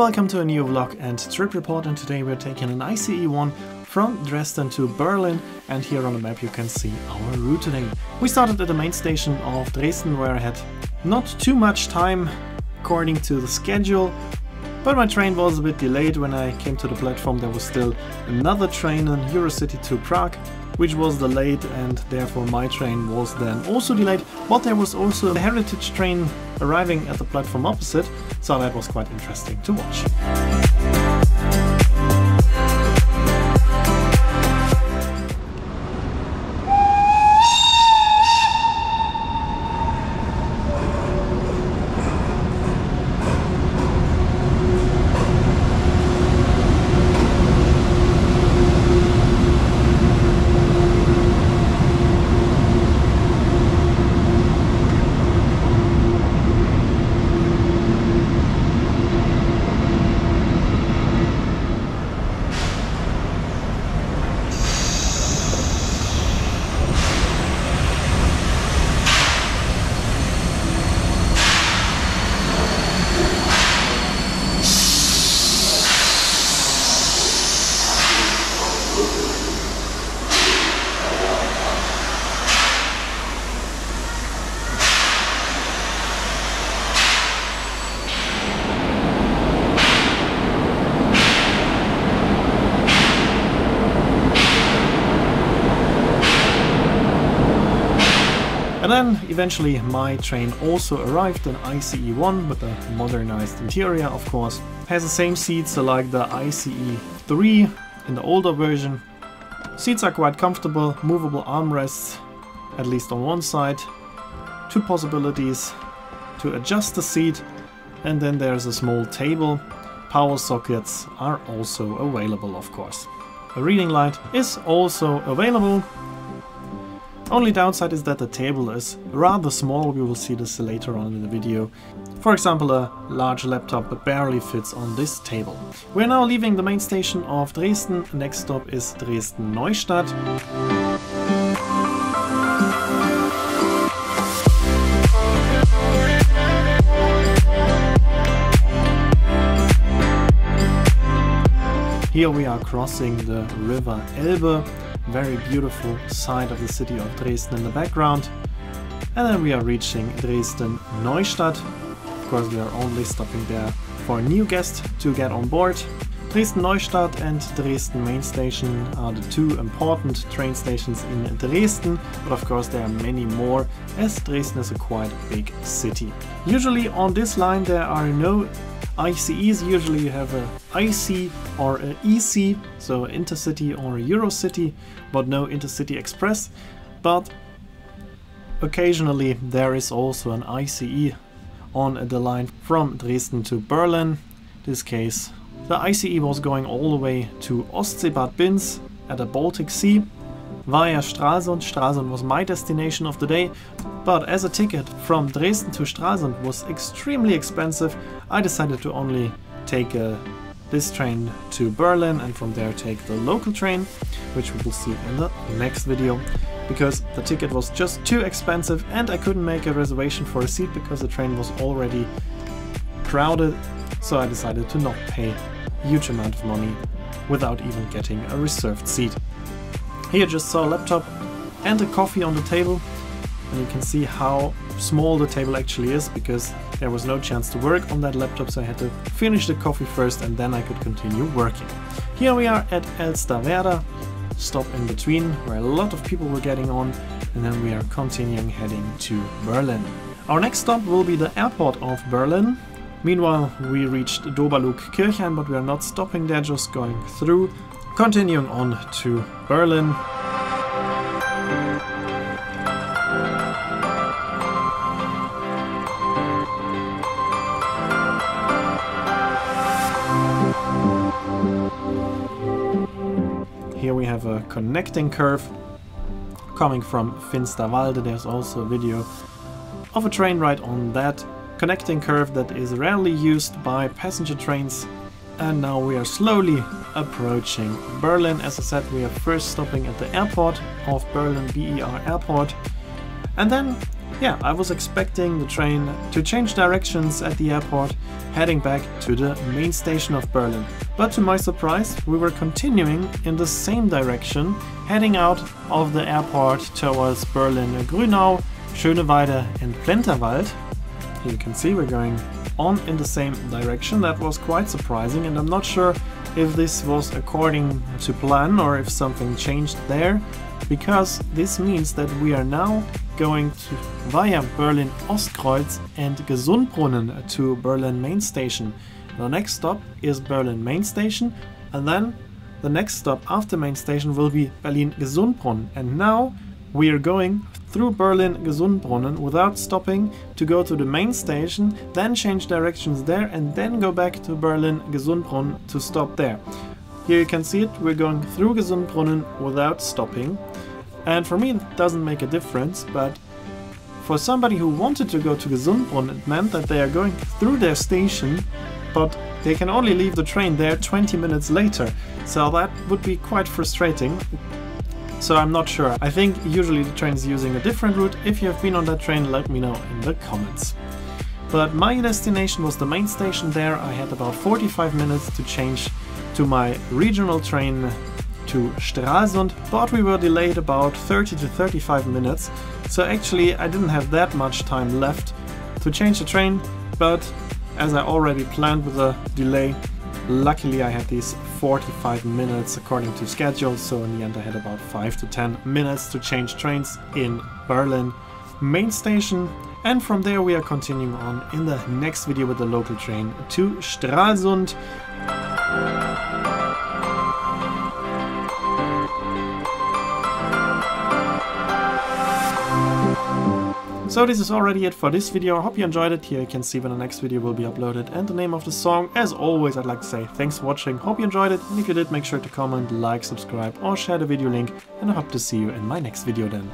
Welcome to a new vlog and trip report, and today we're taking an ICE1 from Dresden to Berlin, and here on the map you can see our route today. We started at the main station of Dresden, where I had not too much time according to the schedule, but my train was a bit delayed. When I came to the platform there was still another train in Eurocity to Prague, which was delayed, and therefore my train was then also delayed, but there was also a heritage train arriving at the platform opposite, so that was quite interesting to watch. And then eventually my train also arrived, an ICE1 with a modernized interior, of course. Has the same seats like the ICE3 in the older version. Seats are quite comfortable, movable armrests, at least on one side. Two possibilities to adjust the seat, and then there's a small table. Power sockets are also available, of course. A reading light is also available. Only downside is that the table is rather small. We will see this later on in the video. For example, a large laptop barely fits on this table. We're now leaving the main station of Dresden. Next stop is Dresden Neustadt. Here we are crossing the river Elbe. Very beautiful side of the city of Dresden in the background. And then we are reaching Dresden Neustadt. Of course, we are only stopping there for a new guest to get on board. Dresden Neustadt and Dresden main station are the two important train stations in Dresden, but of course there are many more, as Dresden is a quite big city. Usually on this line there are no ICEs. Usually you have a IC or a EC, so Intercity or Eurocity, but no Intercity Express. But occasionally there is also an ICE on the line from Dresden to Berlin. In this case the ICE was going all the way to Ostseebad Binz at the Baltic Sea via Stralsund. Stralsund was my destination of the day, but as a ticket from Dresden to Stralsund was extremely expensive, I decided to only take this train to Berlin and from there take the local train, which we will see in the next video, because the ticket was just too expensive and I couldn't make a reservation for a seat because the train was already crowded, so I decided to not pay a huge amount of money without even getting a reserved seat. Here you just saw a laptop and a coffee on the table, and you can see how small the table actually is, because there was no chance to work on that laptop, so I had to finish the coffee first and then I could continue working. Here we are at Elsterwerda, stop in between where a lot of people were getting on, and then we are continuing heading to Berlin. Our next stop will be the airport of Berlin. Meanwhile we reached Doberlug-Kirchheim, but we are not stopping there, just going through, continuing on to Berlin. Here we have a connecting curve coming from Finsterwalde. There's also a video of a train ride on that connecting curve that is rarely used by passenger trains. And now we are slowly approaching Berlin. As I said, we are first stopping at the airport of Berlin, BER Airport, and then yeah, I was expecting the train to change directions at the airport, heading back to the main station of Berlin. But to my surprise, we were continuing in the same direction, heading out of the airport towards Berlin-Grünau, Schöneweide and Plenterwald. Here you can see we're going on in the same direction. That was quite surprising, and I'm not sure if this was according to plan or if something changed there, because this means that we are now going via Berlin Ostkreuz and Gesundbrunnen to Berlin Main Station. The next stop is Berlin Main Station, and then the next stop after Main Station will be Berlin Gesundbrunnen. And now we are going through Berlin Gesundbrunnen without stopping to go to the main station, then change directions there and then go back to Berlin Gesundbrunnen to stop there. Here you can see it, we're going through Gesundbrunnen without stopping. And for me it doesn't make a difference, but for somebody who wanted to go to Gesundbrunnen, it meant that they are going through their station, but they can only leave the train there 20 minutes later. So that would be quite frustrating. So I'm not sure. I think usually the train is using a different route. If you have been on that train, let me know in the comments. But my destination was the main station there. I had about 45 minutes to change to my regional train to Stralsund, but we were delayed about 30 to 35 minutes. So actually I didn't have that much time left to change the train, but as I already planned with the delay, luckily I had these 45 minutes according to schedule, so in the end I had about 5 to 10 minutes to change trains in Berlin Main Station. And from there we are continuing on in the next video with the local train to Stralsund. So this is already it for this video. I hope you enjoyed it. Here you can see when the next video will be uploaded and the name of the song. As always, I'd like to say thanks for watching. Hope you enjoyed it, and if you did, make sure to comment, like, subscribe or share the video link, and I hope to see you in my next video then.